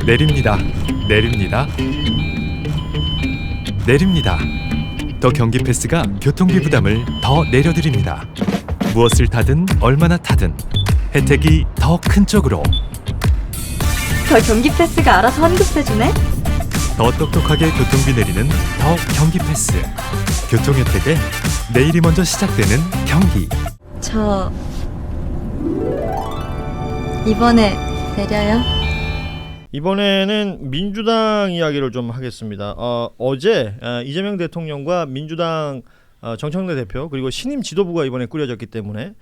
내립니다. 내립니다. 내립니다. 더 경기 패스가 교통비 부담을 더 내려드립니다. 무엇을 타든 얼마나 타든 혜택이 더 큰 쪽으로. 더 경기 패스가 알아서 환급해주네? 더 똑똑하게 교통비 내리는 더 경기 패스. 교통 혜택에 내일이 먼저 시작되는 경기. 저 이번에 내려요? 이번에는 민주당 이야기를 좀 하겠습니다. 어제 이재명 대통령과 민주당 정청래 대표 그리고 신임 지도부가 이번에 꾸려졌기 때문에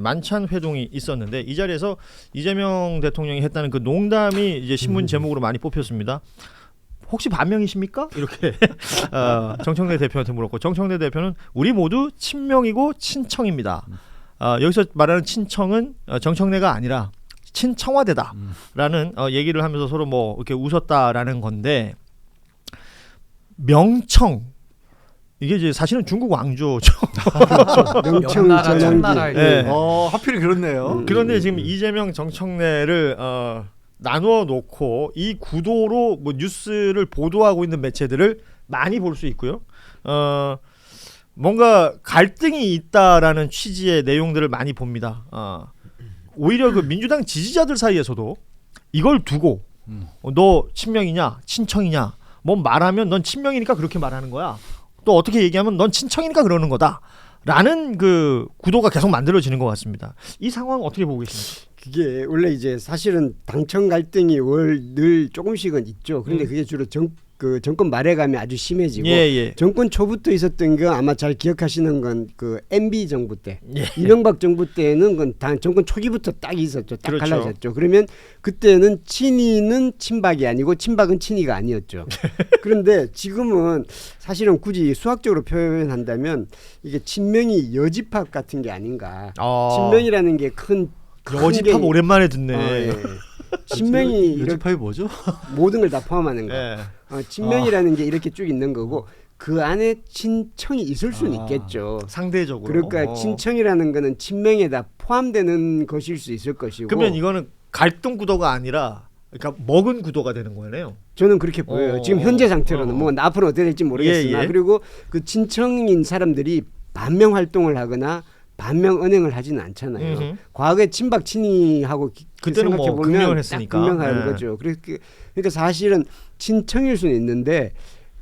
만찬 회동이 있었는데 이 자리에서 이재명 대통령이 했다는 그 농담이 이제 신문 제목으로 많이 뽑혔습니다. 혹시 반명이십니까? 이렇게 정청래 대표한테 물었고 정청래 대표는 우리 모두 친명이고 친청입니다. 여기서 말하는 친청은 정청래가 아니라 친청와대다라는 얘기를 하면서 서로 뭐 이렇게 웃었다라는 건데 명청 이게 이제 사실은 중국 왕조죠. 명청 전환기. 네. 하필 그렇네요. 그런데 지금 이재명 정청래를 나누어 놓고 이 구도로 뭐 뉴스를 보도하고 있는 매체들을 많이 볼 수 있고요. 뭔가 갈등이 있다라는 취지의 내용들을 많이 봅니다. 오히려 그 민주당 지지자들 사이에서도 이걸 두고 너 친명이냐 친청이냐 뭐 말하면 넌 친명이니까 그렇게 말하는 거야. 또 어떻게 얘기하면 넌 친청이니까 그러는 거다. 라는 그 구도가 계속 만들어지는 것 같습니다. 이 상황 어떻게 보고 계십니까? 그게 원래 이제 사실은 당청 갈등이 늘 조금씩은 있죠. 그런데 그게 주로 정권 말에 가면 아주 심해지고 정권 초부터 있었던 건 아마 잘 기억하시는 건 그 MB 정부 때 이명박 정부 때는 건 정권 초기부터 딱 있었죠. 딱 그렇죠. 갈라졌죠. 그러면 그때는 친이는 친박이 아니고 친박은 친이가 아니었죠. 그런데 지금은 사실은 굳이 수학적으로 표현한다면 이게 친명이 여집합 같은 게 아닌가. 친명이라는 게 큰 여집합 오랜만에 듣네. 예. 친명이 여집합이 뭐죠? 모든 걸 다 포함하는 거. 예. 친명이라는 게 이렇게 쭉 있는 거고 그 안에 친청이 있을 수는 있겠죠. 상대적으로. 그러니까 친청이라는 거는 친명에 다 포함되는 것일 수 있을 것이고. 그러면 이거는 갈등 구도가 아니라 그러니까 먹은 구도가 되는 거네요. 저는 그렇게 보여요. 지금 현재 상태로는 뭐 앞으로 어떻게 될지 모르겠으나 그리고 그 친청인 사람들이 반명 활동을 하거나 반명 언행을 하지는 않잖아요. 과거에 친박 친이하고 그때는 생각해 뭐 보면 극명을 했으니까. 극명한 거죠. 그러니까 사실은 친청일 수는 있는데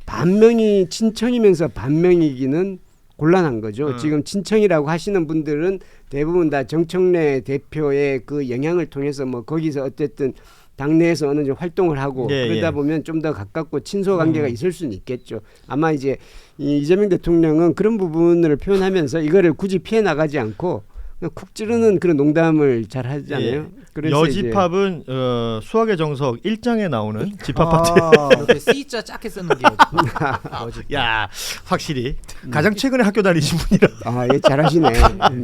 반명이 친청이면서 반명이기는 곤란한 거죠. 지금 친청이라고 하시는 분들은 대부분 다 정청래 대표의 그 영향을 통해서 뭐 거기서 어쨌든 당내에서 어느 정도 활동을 하고 그러다 보면 좀 더 가깝고 친소 관계가 있을 수는 있겠죠. 아마 이제 이재명 대통령은 그런 부분을 표현하면서 이거를 굳이 피해 나가지 않고 그냥 쿡 찌르는 그런 농담을 잘 하잖아요. 그래서 여집합은 수학의 정석 1장에 나오는 집합 파티. 이렇게 C자 작게 쓰는 게 야, 확실히 가장 최근에 학교 다니신 분이라. 예, 잘하시네.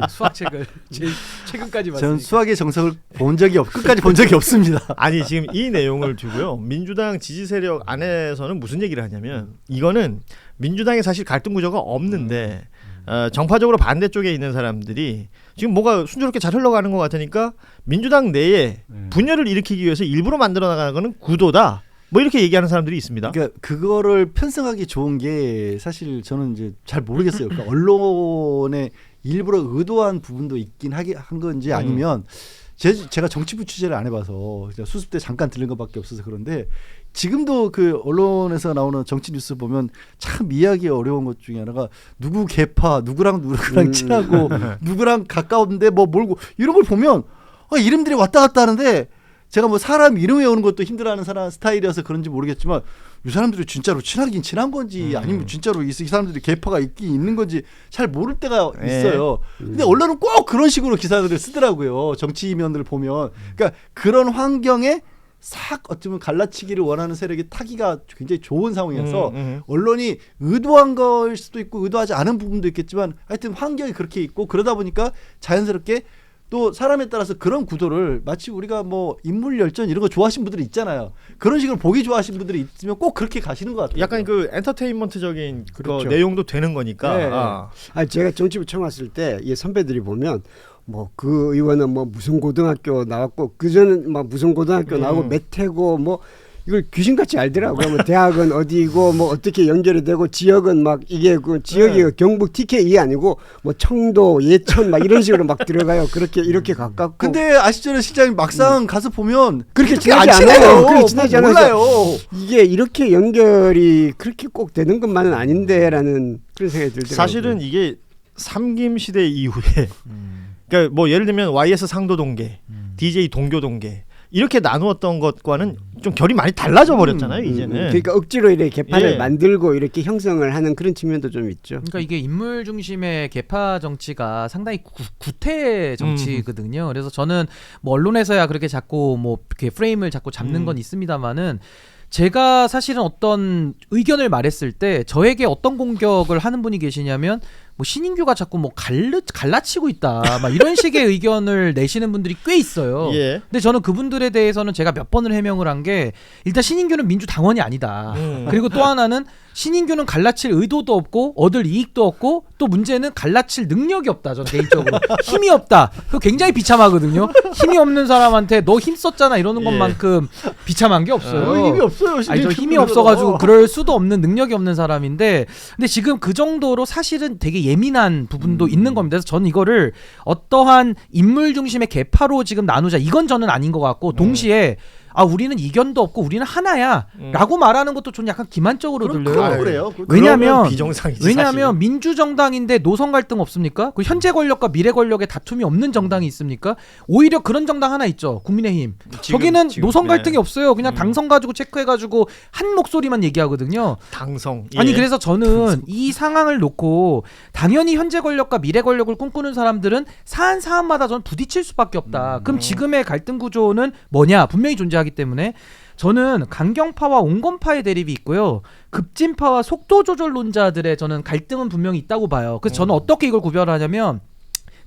수학책을 제일 최근까지 봤으니까. 저는 수학의 정석을 본 적이 끝까지 본 적이 없습니다. 아니 지금 이 내용을 두고요. 민주당 지지 세력 안에서는 무슨 얘기를 하냐면 이거는 민주당에 사실 갈등 구조가 없는데 정파적으로 반대쪽에 있는 사람들이 지금 뭐가 순조롭게 잘 흘러가는 것 같으니까 민주당 내에 분열을 일으키기 위해서 일부러 만들어 나가는 거는 구도다. 뭐 이렇게 얘기하는 사람들이 있습니다. 그러니까 그거를 편성하기 좋은 게 사실 저는 이제 잘 모르겠어요. 그러니까 언론에 일부러 의도한 부분도 있긴 한 건지 아니면 제가 정치부 취재를 안 해봐서 수습 때 잠깐 들은 것밖에 없어서 그런데 지금도 그 언론에서 나오는 정치 뉴스 보면 참 이해하기 어려운 것 중에 하나가 누구 계파 누구랑 친하고 누구랑 가까운데 뭐 몰고 이런 걸 보면 이름들이 왔다 갔다 하는데 제가 뭐 사람 이름 외우는 것도 힘들어하는 사람 스타일이어서 그런지 모르겠지만 이 사람들이 진짜로 친하긴 친한 건지 아니면 진짜로 이 사람들이 계파가 있는 건지 잘 모를 때가 있어요. 근데 언론은 꼭 그런 식으로 기사들을 쓰더라고요. 정치면들을 보면. 그러니까 그런 환경에 싹 어쩌면 갈라치기를 원하는 세력이 타기가 굉장히 좋은 상황이어서 언론이 의도한 걸 수도 있고 의도하지 않은 부분도 있겠지만 하여튼 환경이 그렇게 있고 그러다 보니까 자연스럽게 또 사람에 따라서 그런 구도를 마치 우리가 뭐 인물 열전 이런 거 좋아하시는 분들이 있잖아요. 그런 식으로 보기 좋아하시는 분들이 있으면 꼭 그렇게 가시는 것 같아요. 약간 그 엔터테인먼트적인 그렇죠. 내용도 되는 거니까. 제가 정치부 처음 왔을 때 이 선배들이 보면 뭐 그 의원은 뭐 무슨 고등학교 나왔고 그전은 막 무슨 고등학교 나오고 메테고 뭐 이걸 귀신같이 알더라고요. 뭐 대학은 어디고 뭐 어떻게 연결이 되고 지역은 막 이게 그 지역이 경북 TK이 아니고 뭐 청도, 예천 막 이런 식으로 막 들어가요. 그렇게 이렇게 가깝고. 근데 아시잖아요, 실장님 막상 가서 보면 그렇게 그렇게 친하지 안 친해요. 않아요. 그렇게 친하지 않아서 몰라요. 이게 이렇게 연결이 그렇게 꼭 되는 것만은 아닌데라는 그런 생각이 들더라고요. 사실은 이게 삼김 시대 이후에 그러니까 뭐 예를 들면 YS 상도 동계, DJ 동교 동계 이렇게 나누었던 것과는 좀 결이 많이 달라져 버렸잖아요. 이제는. 그러니까 억지로 이렇게 개판을 예. 만들고 이렇게 형성을 하는 그런 측면도 좀 있죠. 그러니까 이게 인물 중심의 개파 정치가 상당히 구태 정치거든요. 그래서 저는 뭐 언론에서야 그렇게 자꾸 뭐 이렇게 프레임을 자꾸 잡는 건 있습니다만은 제가 사실은 어떤 의견을 말했을 때 저에게 어떤 공격을 하는 분이 계시냐면 뭐 신인규가 자꾸 뭐 갈라치고 있다 막 이런 식의 의견을 내시는 분들이 꽤 있어요. 예. 근데 저는 그분들에 대해서는 제가 몇 번을 해명을 한 게 일단 신인규는 민주당원이 아니다. 그리고 또 하나는 신인규는 갈라칠 의도도 없고 얻을 이익도 없고 또 문제는 갈라칠 능력이 없다. 저는 개인적으로 힘이 없다. 그거 굉장히 비참하거든요. 힘이 없는 사람한테 너 힘 썼잖아 이러는 예. 것만큼 비참한 게 없어요. 힘이 없어요. 아니 저 힘이 없어가지고 그럴 수도 없는 능력이 없는 사람인데 근데 지금 그 정도로 사실은 되게 예민한 부분도 있는 겁니다. 그래서 저는 이거를 어떠한 인물 중심의 개파로 지금 나누자 이건 저는 아닌 것 같고 동시에 아 우리는 이견도 없고 우리는 하나야 라고 말하는 것도 좀 약간 기만적으로 들려요. 그래요. 왜냐하면 비정상이지. 왜냐하면 민주정당인데 노선 갈등 없습니까? 그 현재 권력과 미래 권력의 다툼이 없는 정당이 있습니까? 오히려 그런 정당 하나 있죠. 국민의힘. 저기는 노선 갈등이 없어요. 그냥 당선 가지고 체크해가지고 한 목소리만 얘기하거든요. 당성. 예. 아니 그래서 저는 이 상황을 놓고 당연히 현재 권력과 미래 권력을 꿈꾸는 사람들은 사안마다 저는 부딪힐 수밖에 없다. 그럼 지금의 갈등 구조는 뭐냐? 분명히 존재하기 때문에 저는 강경파와 온건파의 대립이 있고요. 급진파와 속도 조절론자들의 저는 갈등은 분명히 있다고 봐요. 그래서 저는 어떻게 이걸 구별하냐면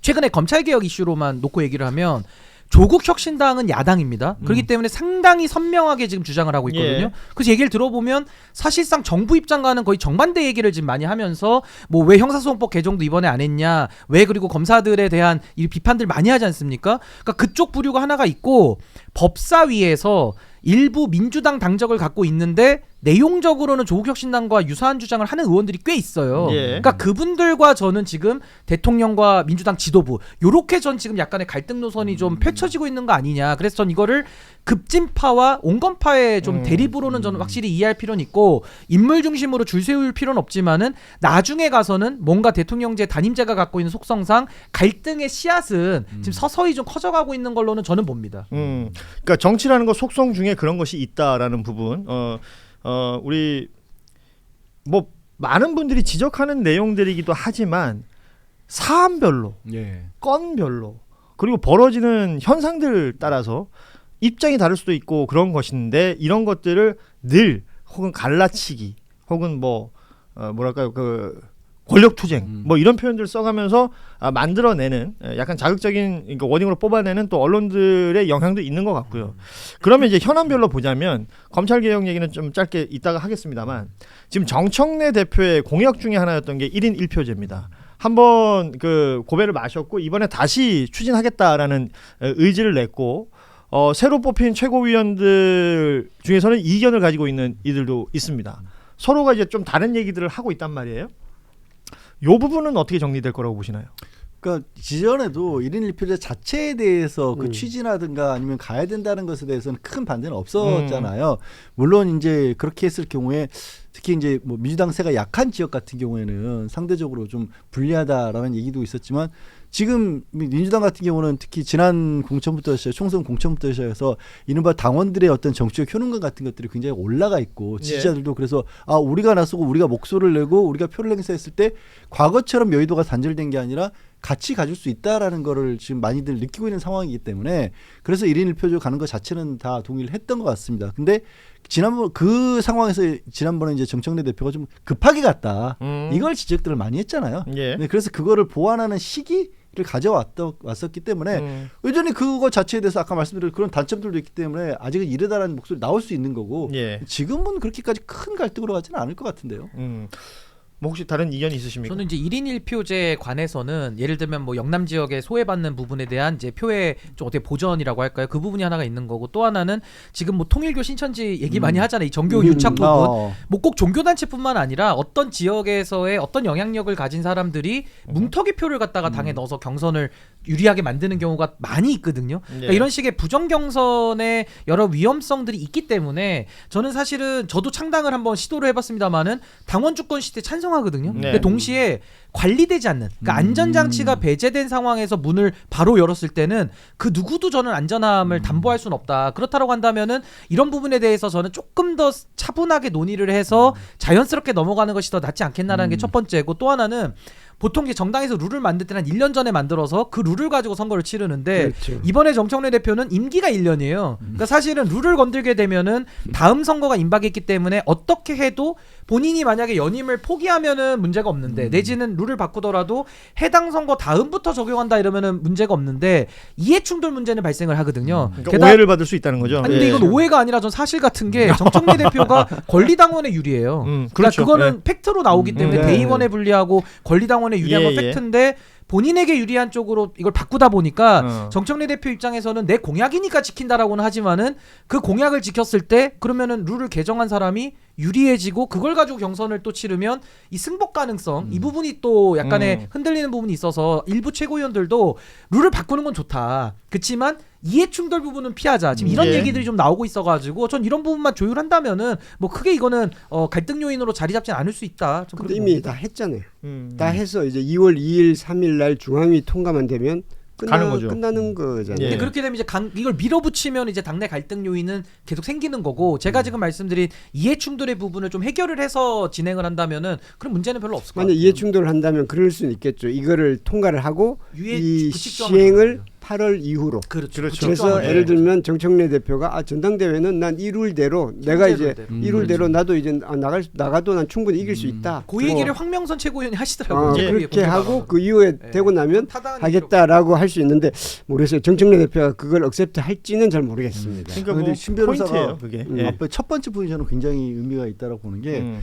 최근에 검찰개혁 이슈로만 놓고 얘기를 하면 조국 혁신당은 야당입니다. 그렇기 때문에 상당히 선명하게 지금 주장을 하고 있거든요. 예. 그래서 얘기를 들어보면 사실상 정부 입장과는 거의 정반대 얘기를 지금 많이 하면서 뭐 왜 형사소송법 개정도 이번에 안 했냐, 왜 그리고 검사들에 대한 이 비판들 많이 하지 않습니까? 그러니까 그쪽 부류가 하나가 있고 법사위에서 일부 민주당 당적을 갖고 있는데 내용적으로는 조국혁신당과 유사한 주장을 하는 의원들이 꽤 있어요. 예. 그러니까 그분들과 저는 지금 대통령과 민주당 지도부 요렇게 전 지금 약간의 갈등 노선이 좀 펼쳐지고 있는 거 아니냐. 그래서 전 이거를 급진파와 온건파의 좀 대립으로는 저는 확실히 이해할 필요는 있고 인물 중심으로 줄 세울 필요는 없지만은 나중에 가서는 뭔가 대통령제 단임제가 갖고 있는 속성상 갈등의 씨앗은 지금 서서히 좀 커져가고 있는 걸로는 저는 봅니다. 그러니까 정치라는 거 속성 중에 그런 것이 있다라는 부분. 우리 뭐 많은 분들이 지적하는 내용들이기도 하지만 사안별로, 건별로 그리고 벌어지는 현상들 따라서 입장이 다를 수도 있고 그런 것인데 이런 것들을 늘 혹은 갈라치기 혹은 뭐 뭐랄까요 그 권력투쟁 뭐 이런 표현들을 써가면서 만들어내는 약간 자극적인 그러니까 워딩으로 뽑아내는 또 언론들의 영향도 있는 것 같고요. 그러면 이제 현안별로 보자면 검찰개혁 얘기는 좀 짧게 이따가 하겠습니다만 지금 정청래 대표의 공약 중에 하나였던 게 1인 1표제입니다. 한번 그 고배를 마셨고 이번에 다시 추진하겠다라는 의지를 냈고 새로 뽑힌 최고위원들 중에서는 이견을 가지고 있는 이들도 있습니다. 서로가 이제 좀 다른 얘기들을 하고 있단 말이에요. 요 부분은 어떻게 정리될 거라고 보시나요? 그러니까 지전에도 1인 1표제 자체에 대해서 그 취지라든가 아니면 가야 된다는 것에 대해서는 큰 반대는 없었잖아요. 물론 이제 그렇게 했을 경우에 특히 이제 뭐 민주당세가 약한 지역 같은 경우에는 상대적으로 좀 불리하다라는 얘기도 있었지만 지금 민주당 같은 경우는 특히 지난 공천부터 시작, 총선 공천부터 시작해서 이른바 당원들의 어떤 정치적 효능감 같은 것들이 굉장히 올라가 있고 지지자들도 그래서 우리가 나서고 우리가 목소리를 내고 우리가 표를 행사했을 때 과거처럼 여의도가 단절된 게 아니라 같이 가질 수 있다라는 거를 지금 많이들 느끼고 있는 상황이기 때문에 그래서 1인 1표조 가는 것 자체는 다 동의를 했던 것 같습니다. 근데 지난번 그 상황에서 지난번에 이제 정청래 대표가 좀 급하게 갔다. 이걸 지적들을 많이 했잖아요. 예. 네, 그래서 그거를 보완하는 시기를 가져왔었기 때문에 여전히 그거 자체에 대해서 아까 말씀드린 그런 단점들도 있기 때문에 아직은 이르다라는 목소리 나올 수 있는 거고 예. 지금은 그렇게까지 큰 갈등으로 가지는 않을 것 같은데요. 뭐 혹시 다른 이견이 있으십니까? 저는 이제 1인 1표제에 관해서는 예를 들면 뭐 영남 지역에 소외받는 부분에 대한 이제 표의 좀 어떻게 보전이라고 할까요? 그 부분이 하나가 있는 거고 또 하나는 지금 뭐 통일교 신천지 얘기 많이 하잖아요. 이 정교 유착 부분. 뭐 꼭 종교단체뿐만 아니라 어떤 지역에서의 어떤 영향력을 가진 사람들이 뭉터기표를 갖다가 당에 넣어서 경선을 유리하게 만드는 경우가 많이 있거든요. 그러니까 이런 식의 부정경선의 여러 위험성들이 있기 때문에 저는 사실은 저도 창당을 한번 시도를 해봤습니다만은 당원 주권 시대 찬성하거든요. 근데 동시에 관리되지 않는 그러니까 안전장치가 배제된 상황에서 문을 바로 열었을 때는 그 누구도 저는 안전함을 담보할 수는 없다. 그렇다고 한다면은 이런 부분에 대해서 저는 조금 더 차분하게 논의를 해서 자연스럽게 넘어가는 것이 더 낫지 않겠나라는 게 첫 번째고 또 하나는 보통 이제 정당에서 룰을 만들 때는 한 1년 전에 만들어서 그 룰을 가지고 선거를 치르는데 그렇죠. 이번에 정청래 대표는 임기가 1년이에요. 그러니까 사실은 룰을 건들게 되면은 다음 선거가 임박했기 때문에 어떻게 해도 본인이 만약에 연임을 포기하면은 문제가 없는데 내지는 룰을 바꾸더라도 해당 선거 다음부터 적용한다 이러면은 문제가 없는데 이해충돌 문제는 발생을 하거든요. 그러니까 오해를 받을 수 있다는 거죠. 아니, 근데 예. 이건 오해가 아니라 전 사실 같은 게 정청래 대표가 권리당원에 유리해요. 그렇죠. 그러니까 그거는 팩트로 나오기 때문에 네. 대의원에 불리하고 권리당원에 유리한 건 팩트인데 본인에게 유리한 쪽으로 이걸 바꾸다 보니까 정청래 대표 입장에서는 내 공약이니까 지킨다라고는 하지만은 그 공약을 지켰을 때 그러면은 룰을 개정한 사람이 유리해지고 그걸 가지고 경선을 또 치르면 이 승복 가능성 이 부분이 또 약간의 흔들리는 부분이 있어서 일부 최고위원들도 룰을 바꾸는 건 좋다. 그렇지만 이해충돌 부분은 피하자. 지금 이런 얘기들이 좀 나오고 있어가지고 전 이런 부분만 조율한다면은 뭐 크게 이거는 갈등 요인으로 자리 잡진 않을 수 있다. 근데 이미 다 했잖아요. 다 해서 이제 2월 2일, 3일 날 중앙위 통과만 되면 가는 거죠. 끝나는 거잖아요. 근데 그렇게 되면 이제 이걸 밀어붙이면 이제 당내 갈등 요인은 계속 생기는 거고 제가 지금 말씀드린 이해충돌의 부분을 좀 해결을 해서 진행을 한다면은 그런 문제는 별로 없을 것 만약 같아요. 이해충돌을 한다면 그럴 수는 있겠죠. 이거를 통과를 하고 유예 이 규칙조항을 시행을 8월 이후로. 그렇죠. 그래서 예를 들면 정청래 대표가 전당대회는 난 이 룰대로 내가 이제 이 룰대로 나도 이제 나가도 난 충분히 이길 수 있다. 그 얘기를 황명선 최고위원이 하시더라고요. 그렇게 하고 그 이후에 되고 나면 타당한 하겠다라고 할 수 있는데 모르겠어요. 정청래 대표가 그걸 억셉트 할지는 잘 모르겠습니다. 그러니까 근데 뭐 신 변호사가 포인트예요, 그게. 앞에 첫 번째 부분이 저는 굉장히 의미가 있다라고 보는 게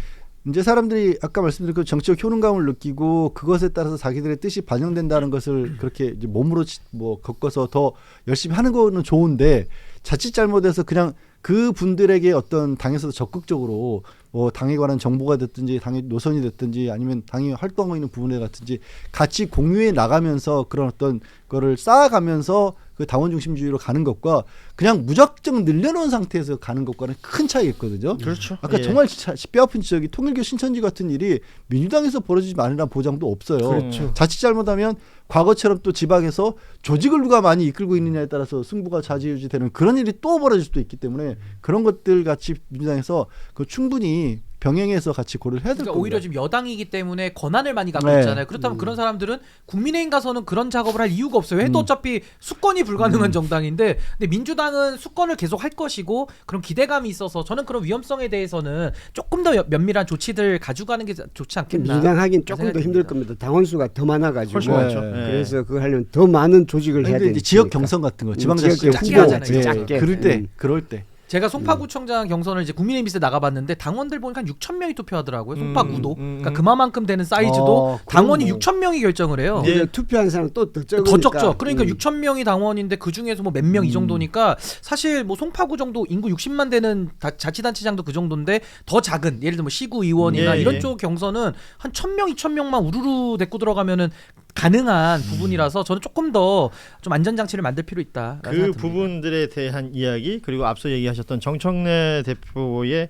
이제 사람들이 아까 말씀드린 그 정치적 효능감을 느끼고 그것에 따라서 자기들의 뜻이 반영된다는 것을 그렇게 이제 몸으로 뭐 겪어서 더 열심히 하는 거는 좋은데 자칫 잘못해서 그냥 그 분들에게 어떤 당에서도 적극적으로 뭐 당에 관한 정보가 됐든지 당의 노선이 됐든지 아니면 당이 활동하고 있는 부분에 같은지 같이 공유해 나가면서 그런 어떤 거를 쌓아가면서 그 당원 중심주의로 가는 것과 그냥 무작정 늘려놓은 상태에서 가는 것과는 큰 차이가 있거든요. 그렇죠. 아까 정말 뼈아픈 지적이 통일교 신천지 같은 일이 민주당에서 벌어지지 않으란 보장도 없어요. 그렇죠. 자칫 잘못하면 과거처럼 또 지방에서 조직을 누가 많이 이끌고 있느냐에 따라서 승부가 좌지우지되는 그런 일이 또 벌어질 수도 있기 때문에 그런 것들 같이 민주당에서 그 충분히 병행해서 같이 고려를 해야 될 그러니까 겁니다. 오히려 지금 여당이기 때문에 권한을 많이 갖고 네. 있잖아요. 그렇다면 그런 사람들은 국민의힘 가서는 그런 작업을 할 이유가 없어요. 해도 어차피 수권이 불가능한 정당인데 근데 민주당은 수권을 계속 할 것이고 그런 기대감이 있어서 저는 그런 위험성에 대해서는 조금 더 면밀한 조치들 가져가는 게 좋지 않겠나. 민주당 하긴 조금 더 생각이 힘들 듭니다. 겁니다. 당원 수가 더 많아가지고. 훨씬 많죠. 그래서 그거 하려면 더 많은 조직을 해야 근데 되니까. 이제 지역 경선 같은 거, 지방자치 지역 작게 후보, 하잖아요, 작게. 그럴 때, 그럴 때. 제가 송파구청장 경선을 이제 국민의힘에서 나가봤는데 당원들 보니까 한 6천 명이 투표하더라고요. 송파구도. 그러니까 그만큼 되는 사이즈도 당원이 6천 명이 결정을 해요. 이제 투표한 사람 또 더 적으니까. 더 적죠. 그러니까 6천 명이 당원인데 그 중에서 뭐 몇 명 이 정도니까 사실 뭐 송파구 정도 인구 60만 되는 자치단체장도 그 정도인데 더 작은 예를 들면 뭐 시구 의원이나 이런 쪽 경선은 한 1,000명, 2,000명만 우르르 데리고 들어가면은 가능한 부분이라서 저는 조금 더 좀 안전장치를 만들 필요 있다. 그 부분들에 대한 이야기 그리고 앞서 얘기하셨던 정청래 대표의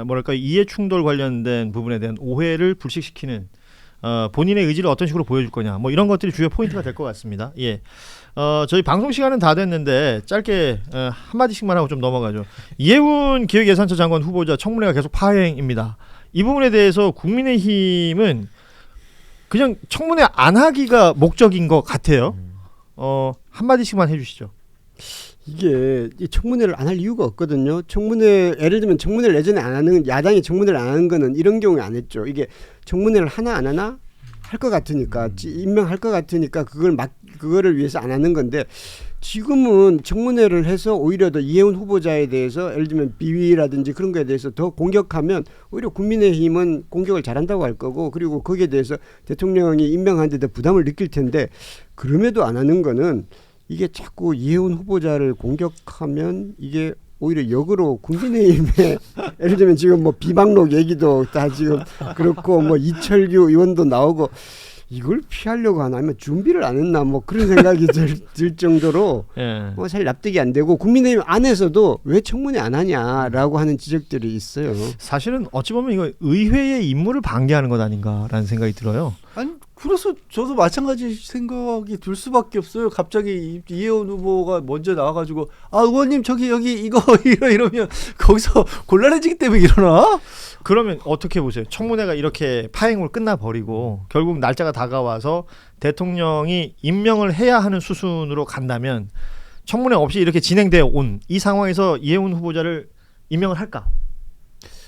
뭐랄까 이해충돌 관련된 부분에 대한 오해를 불식시키는 본인의 의지를 어떤 식으로 보여줄 거냐 뭐 이런 것들이 주요 포인트가 될 것 같습니다. 예. 저희 방송 시간은 다 됐는데 짧게 한마디씩만 하고 좀 넘어가죠. 이해운 기획예산처 장관 후보자 청문회가 계속 파행입니다. 이 부분에 대해서 국민의힘은 그냥 청문회 안 하기가 목적인 것 같아요. 한마디씩만 해주시죠. 이게 이 청문회를 안 할 이유가 없거든요. 청문회 예를 들면 청문회를 예전에 안 하는 야당이 청문회를 안 하는 거는 이런 경우에 안 했죠. 이게 청문회를 하나 안 하나 할 것 같으니까 임명할 것 같으니까 그거를 위해서 안 하는 건데 지금은 청문회를 해서 오히려 더 이해운 후보자에 대해서 예를 들면 비위라든지 그런 거에 대해서 더 공격하면 오히려 국민의힘은 공격을 잘한다고 할 거고 그리고 거기에 대해서 대통령이 임명하는데 더 부담을 느낄 텐데 그럼에도 안 하는 거는 이게 자꾸 이해운 후보자를 공격하면 이게 오히려 역으로 국민의힘에 예를 들면 지금 뭐 비방록 얘기도 다 지금 그렇고 뭐 이철규 의원도 나오고 이걸 피하려고 하나 아니면 준비를 안 했나 뭐 그런 생각이 들 정도로 예. 뭐 잘 납득이 안 되고 국민의힘 안에서도 왜 청문회 안 하냐라고 하는 지적들이 있어요. 사실은 어찌 보면 이거 의회의 임무를 방해하는 것 아닌가라는 생각이 들어요. 아니 그래서 저도 마찬가지 생각이 들 수밖에 없어요. 갑자기 이혜원 후보가 먼저 나와가지고 의원님 저기 여기 이거 이러면 거기서 곤란해지기 때문에 일어나? 그러면 어떻게 보세요? 청문회가 이렇게 파행으로 끝나버리고 결국 날짜가 다가와서 대통령이 임명을 해야 하는 수순으로 간다면 청문회 없이 이렇게 진행되어 온 이 상황에서 이혜훈 후보자를 임명을 할까?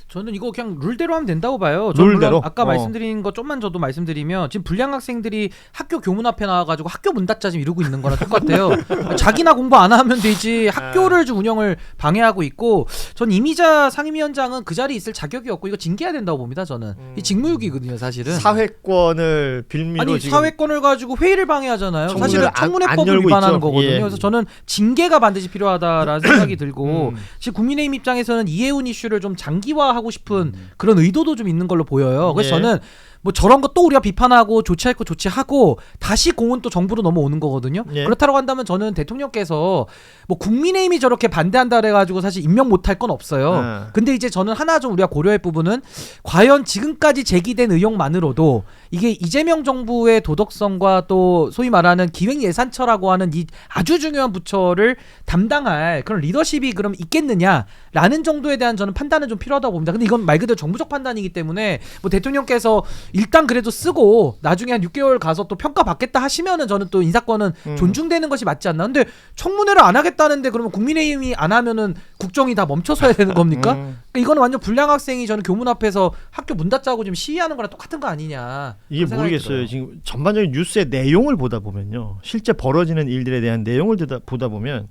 저는 이거 그냥 룰대로 하면 된다고 봐요. 저는 룰대로? 물론 아까 말씀드린 거 좀만 저도 말씀드리면 지금 불량 학생들이 학교 교문 앞에 나와가지고 학교 문 닫자 지금 이러고 있는 거랑 똑같아요. 자기나 공부 안 하면 되지 학교를 좀 운영을 방해하고 있고 전 이미자 상임위원장은 그 자리에 있을 자격이 없고 이거 징계해야 된다고 봅니다. 저는 이 직무유기거든요 사실은. 사회권을 빌미로 아니 지금 사회권을 가지고 회의를 방해하잖아요. 사실은 청문회를 안 청문회법을 열고 위반하는 있죠. 거거든요. 예. 그래서 저는 징계가 반드시 필요하다라는 생각이 들고 지금 국민의힘 입장에서는 이해운 이슈를 좀 장기화하고 싶은 그런 의도도 좀 있는 걸로 보여요. 그래서 예. 저는 뭐 저런 거 또 우리가 비판하고 조치할 거 조치하고 다시 공은 또 정부로 넘어오는 거거든요. 예. 그렇다고 한다면 저는 대통령께서 뭐 국민의힘이 저렇게 반대한다 그래가지고 사실 임명 못할 건 없어요. 근데 이제 저는 하나 좀 우리가 고려할 부분은 과연 지금까지 제기된 의혹만으로도 이게 이재명 정부의 도덕성과 또 소위 말하는 기획예산처라고 하는 이 아주 중요한 부처를 담당할 그런 리더십이 그럼 있겠느냐라는 정도에 대한 저는 판단은 좀 필요하다고 봅니다. 근데 이건 말 그대로 정부적 판단이기 때문에 뭐 대통령께서 일단 그래도 쓰고 나중에 한 6개월 가서 또 평가받겠다 하시면은 저는 또 인사권은 존중되는 것이 맞지 않나. 근데 청문회를 안 하겠다는데 그러면 국민의힘이 안 하면은 국정이 다 멈춰서야 되는 겁니까? 그러니까 이거는 완전 불량 학생이 저는 교문 앞에서 학교 문 닫자고 지금 시위하는 거랑 똑같은 거 아니냐. 이게 그런 생각이 모르겠어요. 들어요. 지금 전반적인 뉴스의 내용을 보다 보면요, 실제 벌어지는 일들에 대한 내용을 보다 보면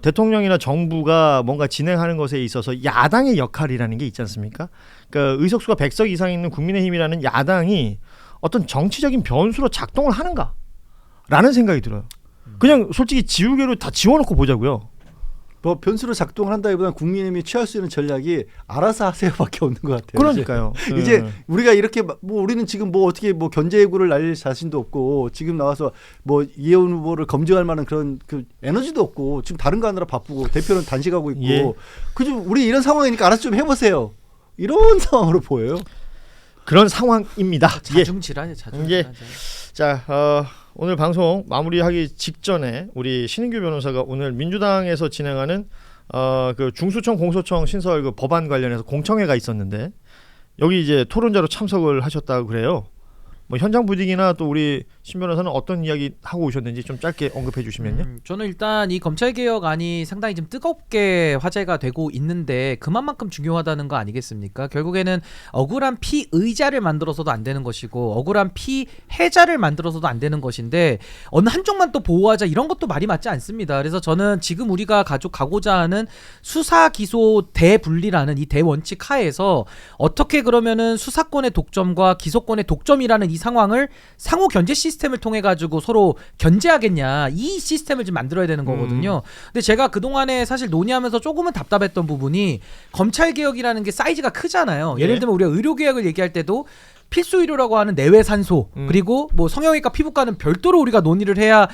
대통령이나 정부가 뭔가 진행하는 것에 있어서 야당의 역할이라는 게 있지 않습니까? 그러니까 의석수가 100석 이상 있는 국민의힘이라는 야당이 어떤 정치적인 변수로 작동을 하는가라는 생각이 들어요. 그냥 솔직히 지우개로 다 지워놓고 보자고요. 뭐 변수로 작동을 한다기보다는 국민의힘이 취할 수 있는 전략이 알아서 하세요밖에 없는 것 같아요. 그러니까요. 이제 우리가 이렇게 뭐 우리는 지금 뭐 어떻게 뭐 견제구를 날릴 자신도 없고 지금 나와서 뭐 이혜원 후보를 검증할 만한 그런 그 에너지도 없고 지금 다른 거 하느라 바쁘고 대표는 단식하고 있고 예. 그죠? 우리 이런 상황이니까 알아서 좀 해보세요. 이런 상황으로 보여요. 그런 상황입니다. 자중질환이에요. 자중질환. 자, 오늘 방송 마무리하기 직전에 우리 신인규 변호사가 오늘 민주당에서 진행하는 그 중수청 공소청 신설 그 법안 관련해서 공청회가 있었는데 여기 이제 토론자로 참석을 하셨다고 그래요. 뭐 현장 분위기나 또 우리 신 변호사는 어떤 이야기 하고 오셨는지 좀 짧게 언급해 주시면요. 저는 일단 이 검찰개혁안이 상당히 좀 뜨겁게 화제가 되고 있는데 그만큼 중요하다는 거 아니겠습니까? 결국에는 억울한 피의자를 만들어서도 안 되는 것이고 억울한 피해자를 만들어서도 안 되는 것인데 어느 한쪽만 또 보호하자 이런 것도 말이 맞지 않습니다. 그래서 저는 지금 우리가 가고자 하는 수사 기소 대분리라는 이 대원칙 하에서 어떻게 그러면은 수사권의 독점과 기소권의 독점이라는 이 상황을 상호 견제 시스템을 통해 가지고 서로 견제하겠냐 이 시스템을 좀 만들어야 되는 거거든요. 근데 제가 그동안에 사실 논의하면서 조금은 답답했던 부분이 검찰개혁이라는 게 사이즈가 크잖아요. 예를 들면 우리가 의료개혁을 얘기할 때도 필수 의료라고 하는 내외 산소 그리고 뭐 성형외과 피부과는 별도로 우리가 논의를 해야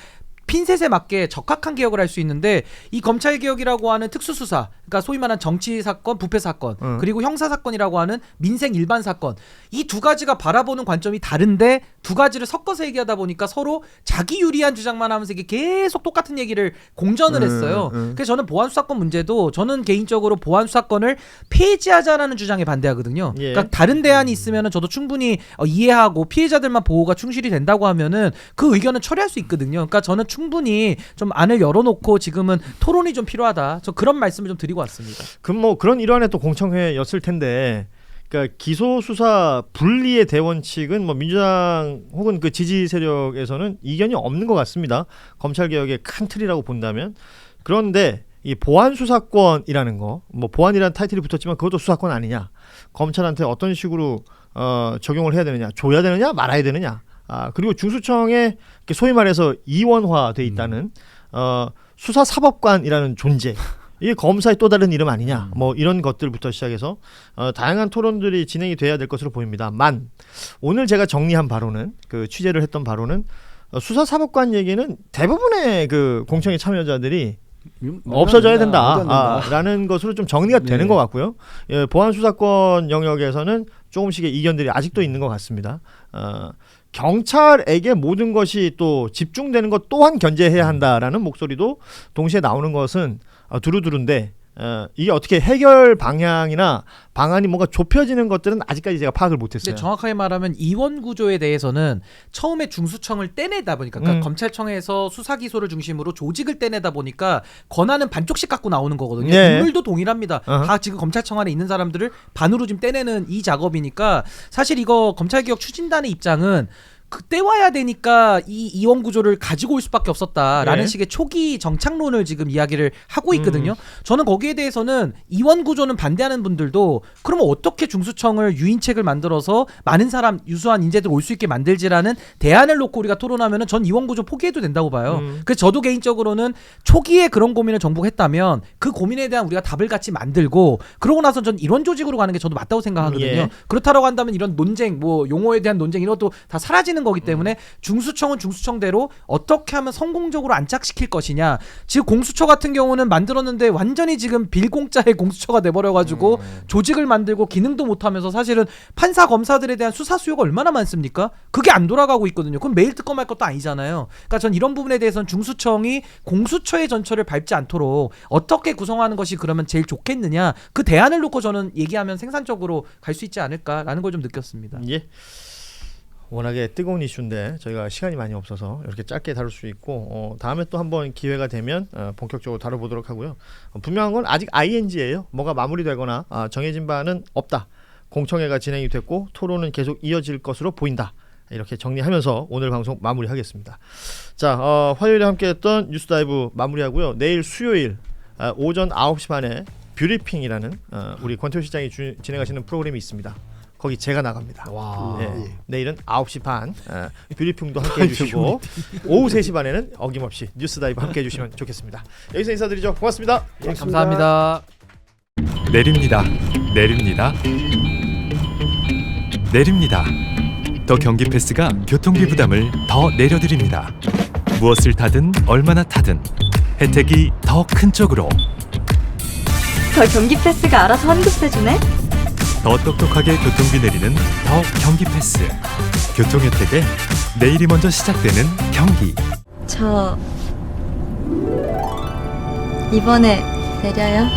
핀셋에 맞게 적합한 개혁을 할 수 있는데 이 검찰개혁이라고 하는 특수수사 그러니까 소위 말하는 정치사건, 부패사건 그리고 형사사건이라고 하는 민생 일반 사건 이 두 가지가 바라보는 관점이 다른데 두 가지를 섞어서 얘기하다 보니까 서로 자기 유리한 주장만 하면서 이게 계속 똑같은 얘기를 공전을 했어요. 그래서 저는 보안수사권 문제도 저는 개인적으로 보안수사권을 폐지하자라는 주장에 반대하거든요. 예. 그러니까 다른 대안이 있으면 저도 충분히 이해하고 피해자들만 보호가 충실히 된다고 하면은 그 의견은 처리할 수 있거든요. 그러니까 저는 충분히 좀 안을 열어놓고 지금은 토론이 좀 필요하다. 저 그런 말씀을 좀 드리고 왔습니다. 그럼 뭐 그런 일환의 또 공청회였을 텐데 그러니까 기소 수사 분리의 대원칙은 뭐 민주당 혹은 그 지지 세력에서는 이견이 없는 것 같습니다. 검찰 개혁의 큰 틀이라고 본다면. 그런데 이 보안 수사권이라는 거, 뭐 보안이라는 타이틀이 붙었지만 그것도 수사권 아니냐? 검찰한테 어떤 식으로 적용을 해야 되느냐? 줘야 되느냐? 말아야 되느냐? 그리고 중수청에 소위 말해서 이원화돼 있다는 수사사법관이라는 존재. 이게 검사의 또 다른 이름 아니냐? 뭐 이런 것들부터 시작해서 다양한 토론들이 진행이 돼야 될 것으로 보입니다만 오늘 제가 정리한 바로는 그 취재를 했던 바로는 수사사법관 얘기는 대부분의 그 공청회 참여자들이 없어져야 된다라는 것으로 좀 정리가 되는 것 같고요. 예, 보안 수사권 영역에서는 조금씩의 이견들이 아직도 있는 것 같습니다. 경찰에게 모든 것이 또 집중되는 것 또한 견제해야 한다라는 목소리도 동시에 나오는 것은 두루두루인데 이게 어떻게 해결 방향이나 방안이 뭔가 좁혀지는 것들은 아직까지 제가 파악을 못했어요. 근데 정확하게 말하면 이원 구조에 대해서는 처음에 중수청을 떼내다 보니까 그러니까 검찰청에서 수사 기소를 중심으로 조직을 떼내다 보니까 권한은 반쪽씩 갖고 나오는 거거든요. 네. 인물도 동일합니다. 다 지금 검찰청 안에 있는 사람들을 반으로 지금 떼내는 이 작업이니까 사실 이거 검찰개혁 추진단의 입장은 그때 와야 되니까 이 이원 구조를 가지고 올 수밖에 없었다라는 네. 식의 초기 정착론을 지금 이야기를 하고 있거든요. 저는 거기에 대해서는 이원 구조는 반대하는 분들도 그러면 어떻게 중수청을 유인책을 만들어서 많은 사람 유수한 인재들 올 수 있게 만들지라는 대안을 놓고 우리가 토론하면은 전 이원 구조 포기해도 된다고 봐요. 그래서 저도 개인적으로는 초기에 그런 고민을 정부가 했다면 그 고민에 대한 우리가 답을 같이 만들고 그러고 나서 전 이런 조직으로 가는 게 저도 맞다고 생각하거든요. 예. 그렇다라고 한다면 이런 논쟁, 뭐 용어에 대한 논쟁 이런 것도 다 사라지는 거기 때문에 중수청은 중수청대로 어떻게 하면 성공적으로 안착시킬 것이냐. 지금 공수처 같은 경우는 만들었는데 완전히 지금 빌공짜의 공수처가 돼버려가지고 조직을 만들고 기능도 못하면서 사실은 판사 검사들에 대한 수사 수요가 얼마나 많습니까? 그게 안 돌아가고 있거든요. 그럼 매일 특검할 것도 아니잖아요. 그러니까 전 이런 부분에 대해서는 중수청이 공수처의 전철을 밟지 않도록 어떻게 구성하는 것이 그러면 제일 좋겠느냐. 그 대안을 놓고 저는 얘기하면 생산적으로 갈 수 있지 않을까라는 걸 좀 느꼈습니다. 예. 워낙에 뜨거운 이슈인데 저희가 시간이 많이 없어서 이렇게 짧게 다룰 수 있고 다음에 또 한번 기회가 되면 본격적으로 다뤄보도록 하고요. 분명한 건 아직 ING예요. 뭐가 마무리되거나 정해진 바는 없다. 공청회가 진행이 됐고 토론은 계속 이어질 것으로 보인다. 이렇게 정리하면서 오늘 방송 마무리하겠습니다. 자, 화요일에 함께했던 뉴스다이브 마무리하고요. 내일 수요일 오전 9시 반에 뷰리핑이라는 우리 권태호 시장이 진행하시는 프로그램이 있습니다. 거기 제가 나갑니다. 와. 네, 내일은 9시 반 뷰리핑도 함께 해주시고 오후 3시 반에는 어김없이 뉴스다이브 함께 해주시면 좋겠습니다. 여기서 인사드리죠. 고맙습니다. 감사합니다. 내립니다. 내립니다. 내립니다. 더 경기 패스가 교통비 부담을 더 내려드립니다. 무엇을 타든 얼마나 타든 혜택이 더 큰 쪽으로 더 경기 패스가 알아서 환급해주네? 더 똑똑하게 교통비 내리는 더 경기 패스. 교통 혜택에 내일이 먼저 시작되는 경기. 저 이번에 내려요?